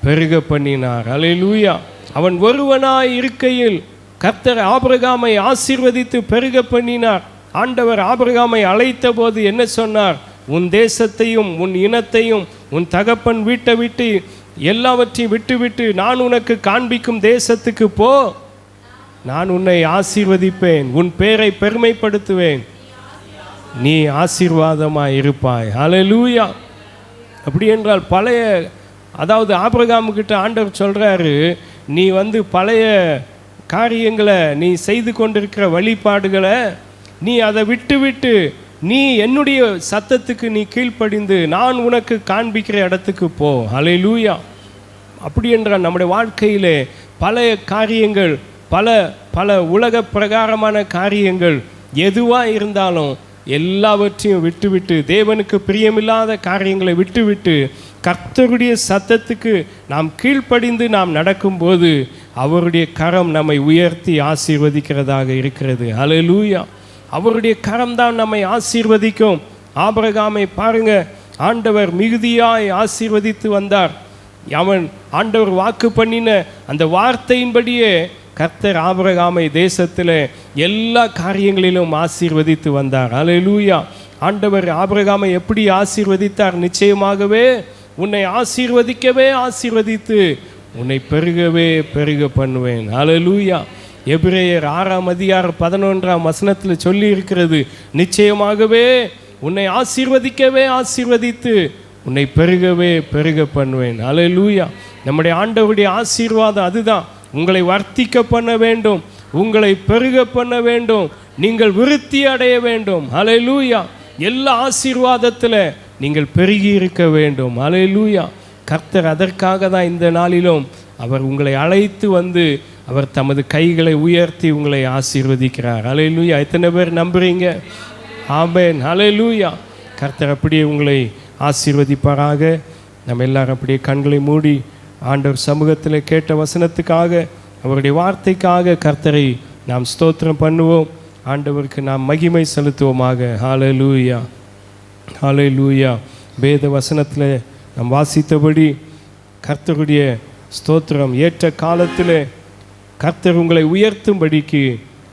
[SPEAKER 1] பெருக பண்ணினார். ஹல்லேலூயா. அவன் ஒருவனாய் இருக்கையில் கர்த்தர் ஆபிரகாமை ஆசீர்வதித்து பெருக பண்ணினார். ஆண்டவர் ஆபிரகாமை அழைத்த போது என்ன சொன்னார்? உன் தேசத்தையும் உன் இனத்தையும் உன் தகப்பன் வீட்டை விட்டு எல்லாவற்றையும் விட்டுவிட்டு நான் உனக்கு காண்பிக்கும் தேசத்துக்கு போ, நான் உன்னை ஆசீர்வதிப்பேன், உன் பேரை பெருமைப்படுத்துவேன், நீ ஆசீர்வாதமாய் இருப்பாய். ஹல்லேலூயா. அப்படி என்றால் பழைய, அதாவது ஆபிரகாமுக்கிட்ட ஆண்டவர் சொல்கிறாரு, நீ பழைய காரியங்களை, நீ செய்து கொண்டிருக்கிற வழிபாடுகளை நீ அதை விட்டு நீ என்னுடைய சத்தத்துக்கு நீ கீழ்ப்படிந்து நான் உனக்கு காண்பிக்கிற இடத்துக்கு போ. ஹல்லேலூயா. அப்படி என்றால் நம்முடைய வாழ்க்கையிலே பழைய காரியங்கள், பல பல உலக பிரகாரமான காரியங்கள் எதுவாக இருந்தாலும் எல்லாவற்றையும் விட்டுவிட்டு, தேவனுக்கு பிரியமில்லாத காரியங்களை விட்டுவிட்டு கர்த்தருடைய சத்தத்துக்கு நாம் கீழ்ப்படிந்து நாம் நடக்கும்போது அவருடைய கரம் நம்மை உயர்த்தி ஆசீர்வதிக்கிறதாக இருக்கிறது. ஹல்லேலூயா. அவருடைய கரம் தான் நம்மை ஆசீர்வதிக்கும். ஆபிரகாமை பாருங்க, ஆண்டவர் மிகுதியாய் ஆசீர்வதித்து வந்தார். அவன் ஆண்டவர் வாக்கு பண்ணின அந்த வார்த்தையின்படியே கர்த்தர் ஆபிரகாமை தேசத்தில் எல்லா காரியங்களிலும் ஆசீர்வதித்து வந்தார். ஹல்லேலூயா. ஆண்டவர் ஆபிரகாமை எப்படி ஆசீர்வதித்தார்? நிச்சயமாகவே உன்னை ஆசீர்வதிக்கவே ஆசீர்வதித்து உன்னை பெருகவே பெருக பண்ணுவேன். ஹல்லேலூயா. எபிரேயர் 6ஆம் அதிகாரம் 11ஆம் வசனத்தில் சொல்லி இருக்கிறது, நிச்சயமாகவே உன்னை ஆசீர்வதிக்கவே ஆசீர்வதித்து உன்னை பெருகவே பெருக பண்ணுவேன். ஹல்லேலூயா. நம்முடைய ஆண்டவருடைய ஆசீர்வாதம் அதுதான். உங்களை வர்த்திக்க பண்ண வேண்டும், உங்களை பெருக பண்ண வேண்டும், நீங்கள் விருத்தி அடைய வேண்டும். ஹல்லேலூயா. எல்லா ஆசீர்வாதத்தில் நீங்கள் பெருகி இருக்க வேண்டும். ஹல்லேலூயா. கர்த்தர் அதற்காக தான் இந்த நாளிலும் அவர் உங்களை அழைத்து அவர் தமது கைகளை உயர்த்தி உங்களை ஆசீர்வதிக்கிறார். ஹல்லேலூயா. எத்தனை பேர் நம்புறீங்க? ஆமென். ஹல்லேலூயா. கர்த்தர் அப்படியே உங்களை ஆசீர்வதிப்பாராக. நம்ம எல்லாரும் அப்படியே கண்களை மூடி ஆண்டவர் சமூகத்தில் கேட்ட வசனத்துக்காக, அவருடைய வார்த்தைக்காக கர்த்தரை நாம் ஸ்தோத்திரம் பண்ணுவோம். ஆண்டவருக்கு நாம் மகிமை செலுத்துவோமாக. ஹல்லேலூயா. ஹல்லேலூயா. வேத வசனத்தில் நாம் வாசித்தபடி கர்த்தருடைய ஸ்தோத்திரம். ஏற்ற காலத்திலே கர்த்தர் உங்களை உயர்த்தும்படிக்கு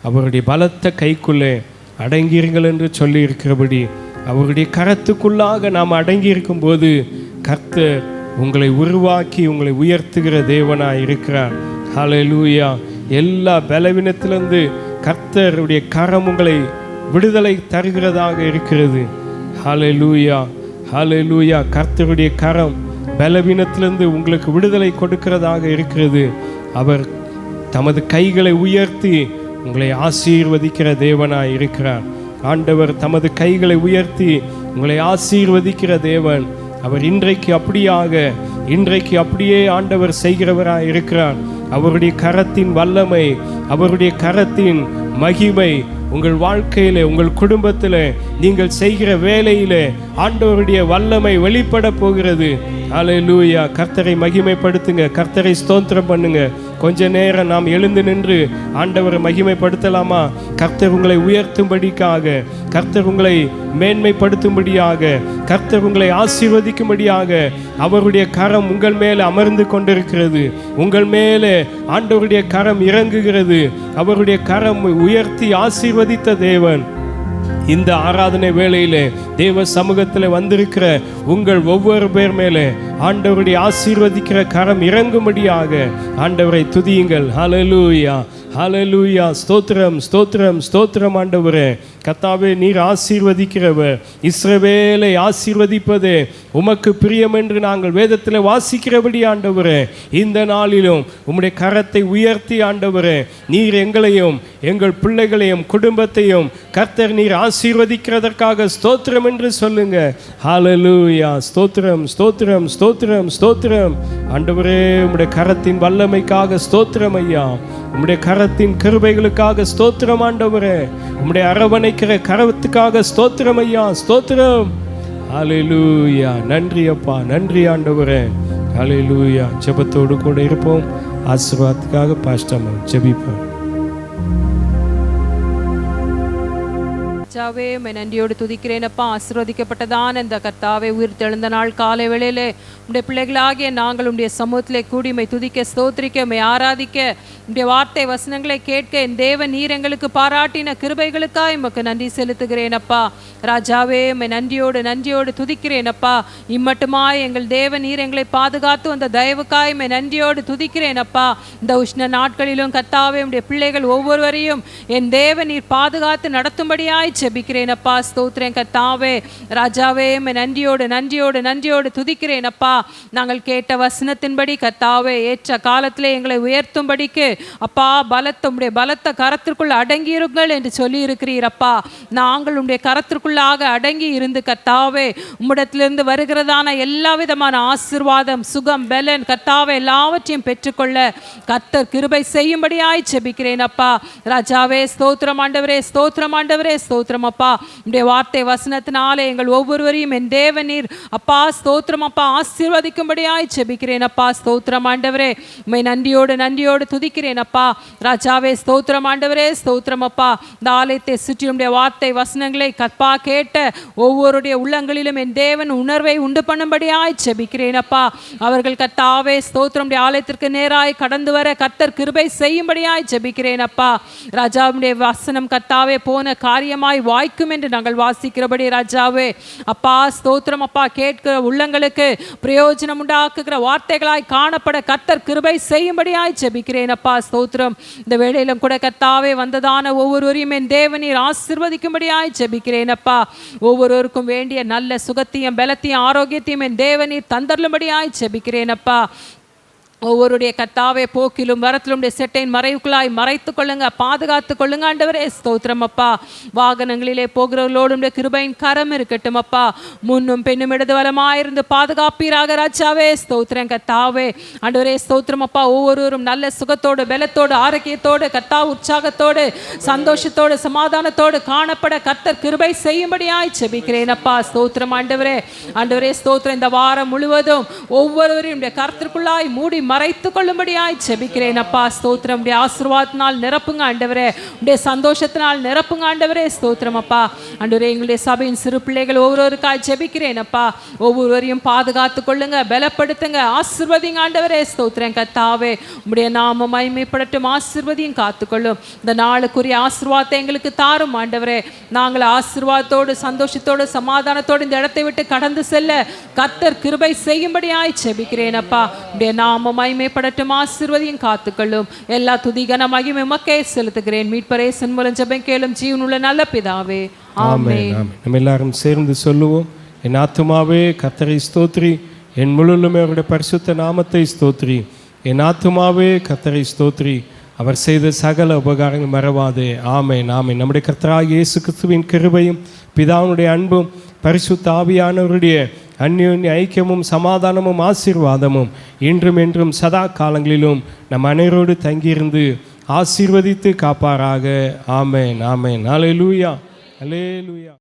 [SPEAKER 1] அவருடைய பலத்த கைக்குள்ளே அடங்கியிருங்கள் என்று சொல்லி இருக்கிறபடி அவருடைய கரத்துக்குள்ளாக நாம் அடங்கியிருக்கும் போது கர்த்தர் உங்களை உருவாக்கி உங்களை உயர்த்துகிற தேவனாய் இருக்கிறார். ஹல்லேலூயா. எல்லா பலவீனத்திலிருந்து கர்த்தருடைய கரம் உங்களை விடுதலை தருகிறதாக இருக்கிறது. ஹல்லேலூயா, ஹல்லேலூயா. கர்த்தருடைய கரம் பலவீனத்திலிருந்து உங்களுக்கு விடுதலை கொடுக்கிறதாக இருக்கிறது. அவர் தமது கைகளை உயர்த்தி உங்களை ஆசீர்வதிக்கிற தேவனாய் இருக்கிறார். ஆண்டவர் தமது கைகளை உயர்த்தி உங்களை ஆசீர்வதிக்கிற தேவன். அவர் இன்றைக்கு அப்படியே ஆண்டவர் செய்கிறவராய் இருக்கிறார். அவருடைய கரத்தின் வல்லமை, அவருடைய கரத்தின் மகிமை உங்கள் வாழ்க்கையிலே, உங்கள் குடும்பத்தில், நீங்கள் செய்கிற வேலையிலே ஆண்டவருடைய வல்லமை வெளிப்பட போகிறது. ஹல்லேலூயா. கர்த்தரை மகிமைப்படுத்துங்க, கர்த்தரை ஸ்தோத்திரம் பண்ணுங்க. கொஞ்ச நேரம் நாம் எழுந்து நின்று ஆண்டவரை மகிமைப்படுத்தலாமா? கர்த்தர் உங்களை உயர்த்தும்படிக்காக, கர்த்தர் உங்களை மேன்மைப்படுத்தும்படியாக, கர்த்தர் உங்களை ஆசீர்வதிக்கும்படியாக அவருடைய கரம் உங்கள் மேலே அமர்ந்து கொண்டிருக்கிறது. உங்கள் மேலே ஆண்டவருடைய கரம் இறங்குகிறது. அவருடைய கரம் உயர்த்தி ஆசீர்வதித்த தேவன் இந்த ஆராதனை வேளையிலே தேவ சமூகத்தில் வந்திருக்கிற உங்கள் ஒவ்வொரு பேர் மேலே ஆண்டவருடைய ஆசீர்வதிக்கிற கரம் இறங்கும்படியாக ஆண்டவரை துதியுங்கள். ஹல்லேலூயா, ஹல்லேலூயா. ஸ்தோத்திரம், ஸ்தோத்திரம், ஸ்தோத்திரம். ஆண்டவரே கர்த்தாவே, நீர் ஆசீர்வதிக்கிறவர். இஸ்ரவேலை ஆசீர்வதிப்பதே உமக்கு பிரியம் என்று நாங்கள் வேதத்தில் வாசிக்கிறபடி ஆண்டவரே, இந்த நாளிலும் உம்முடைய கரத்தை உயர்த்தி ஆண்டவரே, நீர் எங்களையும் எங்கள் பிள்ளைகளையும் குடும்பத்தையும் கர்த்தர் நீர் ஆசீர்வதிக்கிறதற்காக ஸ்தோத்திரம் என்று சொல்லுங்க. ஹல்லேலூயா. ஸ்தோத்திரம், ஸ்தோத்திரம், ஸ்தோத்திரம், ஸ்தோத்திரம். ஆண்டவரே, உம்முடைய கரத்தின் வல்லமைக்காக ஸ்தோத்திரம் ஐயா. உம்முடைய கரத்தின் கிருபைகளுக்காக ஸ்தோத்திரம் ஆண்டவரே. உம்முடைய அரவணைக்கிற கரத்துக்காக ஸ்தோத்திரம் ஐயா, ஸ்தோத்திரம். ஹல்லேலூயா. நன்றி அப்பா, நன்றி ஆண்டவரே. ஹல்லேலூயா. ஜெபத்தோடு கூட இருப்போம். ஆசீர்வாதத்துக்காக பாஸ்டர் ஜெபிப்போம்.
[SPEAKER 2] கர்த்தாவே, நன்றியோடு துதிக்கிறேனப்பா. ஆசீர்வதிக்கப்பட்டதான இந்த கர்த்தாவே, உயிர் தெழுந்த நாள் காலை வேளையிலே உடைய பிள்ளைகளாகிய நாங்கள் உடைய சமூகத்திலே கூடி மை துதிக்க, ஸ்தோத்திரிக்க, மை ஆராதிக்க, உடைய வார்த்தை வசனங்களை கேட்க என் தேவன் நீர் எங்களுக்கு பாராட்டின கிருபைகளுக்காக எமக்கு நன்றி செலுத்துகிறேனப்பா. ராஜாவே, நன்றியோடு துதிக்கிறேனப்பா. இம்மட்டுமாய் எங்கள் தேவன் நீர் எங்களை பாதுகாத்து அந்த தயவுக்காய் நன்றியோடு துதிக்கிறேனப்பா. இந்த உஷ்ண நாட்களிலும் கர்த்தாவே, உடைய பிள்ளைகள் ஒவ்வொருவரையும் என் தேவன் நீர் பாதுகாத்து நடத்தும்படியாய் ஜெபிக்கிறேனப்பா. ஸ்தோத்திரம் கர்த்தாவே. ராஜாவே, நன்றியோடு துதிக்கிறேனப்பா. நாங்கள் கேட்ட வசனத்தின்படி கர்த்தாவே, ஏற்ற காலத்திலே எங்களை உயர்த்தும்படிக்கு அப்பா உம்முடைய பலத்த கரத்திற்குள் அடங்கியிருங்கள் என்று சொல்லி இருக்கிறீரப்பா. நாங்கள் உம்முடைய கரத்திற்குள்ளாக அடங்கி இருந்து கர்த்தாவே, உம்மிடத்திலிருந்து வருகிறதான எல்லா விதமான ஆசீர்வாதம், சுகம், பலன் கர்த்தாவே எல்லாவற்றையும் பெற்றுக்கொள்ள கர்த்தர் கிருபை செய்யும்படியாய் ஜெபிக்கிறேன் அப்பா. ராஜாவே, ஸ்தோத்திரம் ஆண்டவரே, ஸ்தோத்திரம் ஆண்டவரே, ஸ்தோத்திரம் அப்பா. உம்முடைய வார்த்தை வசனத்தினாலே எங்கள் ஒவ்வொருவரையும் என் தேவனீர் அப்பா ஸ்தோத்திரம் அப்பா ஆசீர்வதிக்கும்படியாய் ஜெபிக்கிறேன் அப்பா. ஸ்தோத்திரம் ஆண்டவரே, உம்மை நன்றியோடு துதிக்கிறேன் அப்பா. ராஜாவே, ஸ்தோத்திரம் ஆண்டவரே, ஸ்தோத்திரம் அப்பா. இந்த ஆலயத்தை சுற்றி உம்முடைய வார்த்தை வசனங்களை கற்பா கேட்ட ஒவ்வொருடைய உள்ளங்களிலும் என் தேவன் உணர்வை உண்டு பண்ணும்படியாய் ஜெபிக்கிறேன் அப்பா. அவர்கள் கர்த்தாவே ஸ்தோத்திரம் ஆலயத்திற்கு நேராய் கடந்து வர கர்த்தர் கிருபை செய்யும்படியாய் ஜெபிக்கிறேன் அப்பா. ராஜாவுடைய வசனம் கர்த்தாவே போன காரியமாய் வாய்க்கும் என்று நாங்கள் வாசிக்கிறபடி ராஜாவே அப்பா ஸ்தோத்திரம் அப்பா, கேட்கிற உள்ளங்களுக்கு பிரயோஜனம் உண்டாக்குகிற வார்த்தைகளாய் காணப்பட கர்த்தர் கிருபை செய்யும்படியாய் ஜெபிக்கிறேன் அப்பா. ஸ்தோத்திரம். இந்த வேளையிலும் கூட கர்த்தாவே வந்ததான ஒவ்வொருவரையும் என் தேவனீர் ஆசீர்வதிக்கும்படியாய் ஜெபிக்கிறேன் அப்பா. ஒவ்வொருவருக்கும் வேண்டிய நல்ல சுகத்தையும் பலத்தையும் ஆரோக்கியத்தையும் என் தேவனீர் தந்தருளும்படியாய் ஜெபிக்கிறேன் அப்பா. ஒவ்வொருடைய கர்த்தாவே போக்கிலும் வரத்திலும் செட்டையின் மறைவுக்குள்ளாய் மறைத்து கொள்ளுங்க, பாதுகாத்து கொள்ளுங்க ஆண்டவரே. ஸ்தோத்திரம் அப்பா. வாகனங்களிலே போகிறவர்களோடும் கிருபையின் கரம் இருக்கட்டும் அப்பா. முன்னும் பெண்ணும் இடது வலமாயிருந்து பாதுகாப்பீராக ராஜாவே. ஸ்தோத்திரம் கர்த்தாவே. ஆண்டவரே ஸ்தோத்திரம் அப்பா. ஒவ்வொருவரும் நல்ல சுகத்தோடு பலத்தோடு ஆரோக்கியத்தோடு கர்த்தா உற்சாகத்தோடு சந்தோஷத்தோடு சமாதானத்தோடு காணப்பட கர்த்தர் கிருபை செய்யும்படியாய் ஜெபிக்கிறேன் அப்பா. ஸ்தோத்திரம் ஆண்டவரே. ஆண்டவரே ஸ்தோத்திரம். இந்த வாரம் முழுவதும் ஒவ்வொருவரையும் கர்த்தருக்குள்ளாய் மூடி மறைத்து கொள்ளும்படியாய் ஜெபிக்கிறேன் அப்பா. ஸ்தோத்திரம். உடைய ஆசீர்வாதத்தினால் நிரப்புங்க ஆண்டவரே, உடைய சந்தோஷத்தினால் நிரப்புங்க ஆண்டவரே. ஸ்தோத்திரம் அப்பா. ஆண்டவரே, எங்களுடைய சபையின் சிறு பிள்ளைகள் ஒவ்வொருவருக்காய் ஜெபிக்கிறேன் அப்பா. ஒவ்வொருவரையும் பாதுகாத்து கொள்ளுங்க, பலப்படுத்துங்க, ஆசீர்வதிங்க ஆண்டவரே. ஸ்தோத்திரம் கர்த்தாவே, உம்முடைய நாமம் மகிமைப்படட்டும். ஆசீர்வதியும் காத்துக்கொள்ளும். இந்த நாளுக்குரிய ஆசீர்வாதத்தை எங்களுக்கு தாரும் ஆண்டவரே. நாங்கள் ஆசீர்வாதத்தோடு, சந்தோஷத்தோடு, சமாதானத்தோடு இந்த இடத்தை விட்டு கடந்து செல்ல கர்த்தர் கிருபை செய்யும்படியாய் ஜெபிக்கிறேன் அப்பா. உம்முடைய நாமம் மகிமைப்படட்டும். ஆசீர்வதியும் காத்துக்கொள்ளும். எல்லா துதி கன மகிமை உமக்கே செலுத்துகிறேன். மீட்பர் இயேசுவின் மூலம் ஜெபம் கேளும் ஜீவனுள்ள நல்ல பிதாவே, ஆமென்.
[SPEAKER 1] நம்ம எல்லாரும் சேர்ந்து சொல்லுவோம். என் ஆத்துமாவே கர்த்தரை ஸ்தோத்ரி, என் முழுவதுமே அவருடைய பரிசுத்த நாமத்தை ஸ்தோத்ரி. என் ஆத்துமாவே கர்த்தரை ஸ்தோத்ரி, அவர் செய்த சகல உபகாரங்கள் மறவாதே. ஆமென், ஆமென். நம்முடைய கர்த்தராகிய இயேசு கிறிஸ்துவின் கிருபையும் பிதாவுடைய அன்பும் பரிசுத்த ஆவியானவருடைய அந்யோன்ய ஐக்கியமும் சமாதானமும் ஆசீர்வாதமும் இன்றும் என்றும் சதா காலங்களிலும் நம் அனைவரோடு தங்கியிருந்து ஆசீர்வதித்து காப்பாராக. ஆமென், ஆமென். அல்லேலூயா, அல்லேலூயா.